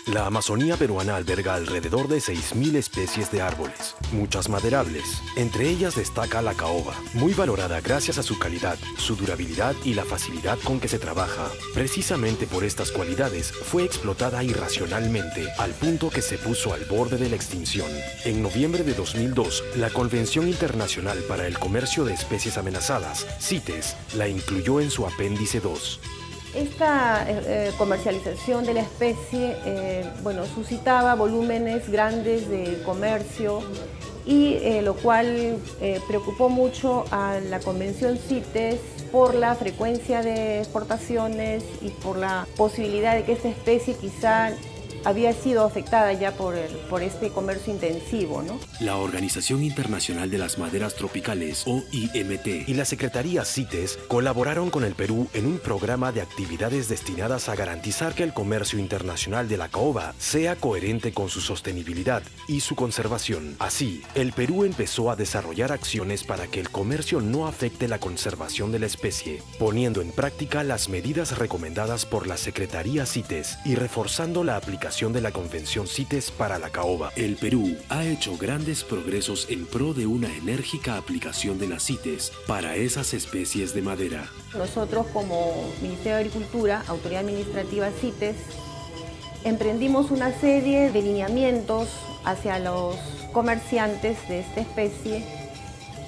La Amazonía peruana alberga alrededor de 6.000 especies de árboles, muchas maderables. Entre ellas destaca la caoba, muy valorada gracias a su calidad, su durabilidad y la facilidad con que se trabaja. Precisamente por estas cualidades fue explotada irracionalmente, al punto que se puso al borde de la extinción. En noviembre de 2002, la Convención Internacional para el Comercio de Especies Amenazadas, CITES, la incluyó en su apéndice 2. Esta comercialización de la especie suscitaba volúmenes grandes de comercio y lo cual preocupó mucho a la Convención CITES por la frecuencia de exportaciones y por la posibilidad de que esta especie quizá había sido afectada ya por este comercio intensivo, ¿no? La Organización Internacional de las Maderas Tropicales, OIMT, y la Secretaría CITES colaboraron con el Perú en un programa de actividades destinadas a garantizar que el comercio internacional de la caoba sea coherente con su sostenibilidad y su conservación. Así, el Perú empezó a desarrollar acciones para que el comercio no afecte la conservación de la especie, poniendo en práctica las medidas recomendadas por la Secretaría CITES y reforzando la aplicación de la Convención CITES para la caoba. El Perú ha hecho grandes progresos en pro de una enérgica aplicación de las CITES para esas especies de madera. Nosotros como Ministerio de Agricultura, Autoridad Administrativa CITES, emprendimos una serie de lineamientos hacia los comerciantes de esta especie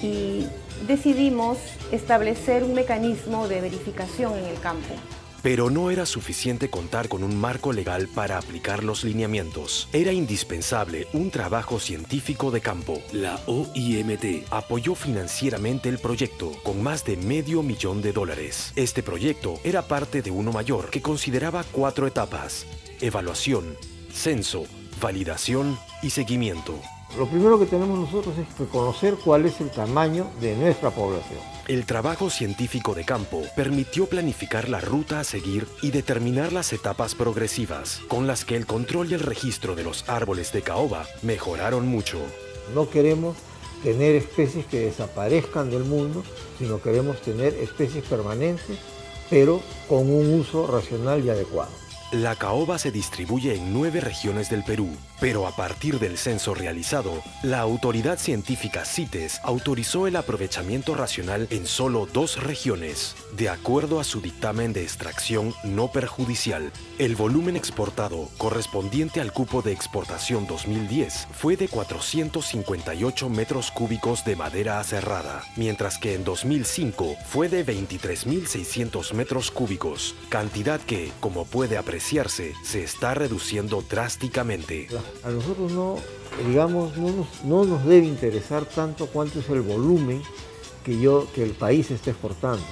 y decidimos establecer un mecanismo de verificación en el campo. Pero no era suficiente contar con un marco legal para aplicar los lineamientos. Era indispensable un trabajo científico de campo. La OIMT apoyó financieramente el proyecto con más de $500,000. Este proyecto era parte de uno mayor que consideraba 4 etapas: evaluación, censo, validación y seguimiento. Lo primero que tenemos nosotros es reconocer cuál es el tamaño de nuestra población. El trabajo científico de campo permitió planificar la ruta a seguir y determinar las etapas progresivas, con las que el control y el registro de los árboles de caoba mejoraron mucho. No queremos tener especies que desaparezcan del mundo, sino queremos tener especies permanentes, pero con un uso racional y adecuado. La caoba se distribuye en 9 regiones del Perú, pero a partir del censo realizado, la autoridad científica CITES autorizó el aprovechamiento racional en solo 2 regiones, de acuerdo a su dictamen de extracción no perjudicial. El volumen exportado, correspondiente al cupo de exportación 2010, fue de 458 metros cúbicos de madera aserrada, mientras que en 2005 fue de 23.600 metros cúbicos, cantidad que, como puede apreciarse, se está reduciendo drásticamente. A nosotros no nos debe interesar tanto cuánto es el volumen que el país está exportando,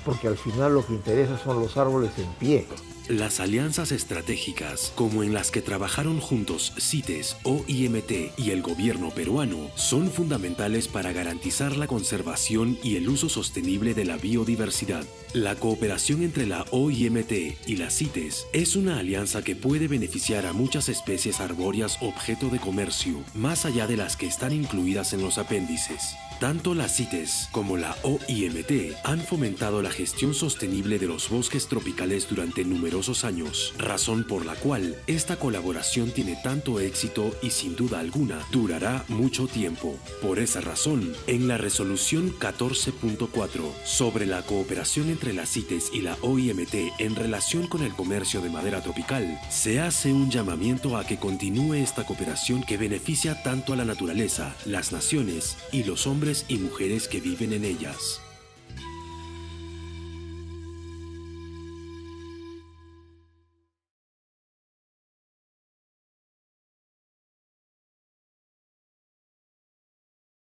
porque al final lo que interesa son los árboles en pie. Las alianzas estratégicas, como en las que trabajaron juntos CITES, OIMT y el gobierno peruano, son fundamentales para garantizar la conservación y el uso sostenible de la biodiversidad. La cooperación entre la OIMT y la CITES es una alianza que puede beneficiar a muchas especies arbóreas objeto de comercio, más allá de las que están incluidas en los apéndices. Tanto la CITES como la OIMT han fomentado la gestión sostenible de los bosques tropicales durante numerosos años, razón por la cual esta colaboración tiene tanto éxito y sin duda alguna durará mucho tiempo. Por esa razón, en la resolución 14.4 sobre la cooperación entre la CITES y la OIMT en relación con el comercio de madera tropical, se hace un llamamiento a que continúe esta cooperación que beneficia tanto a la naturaleza, las naciones y los hombres y mujeres que viven en ellas.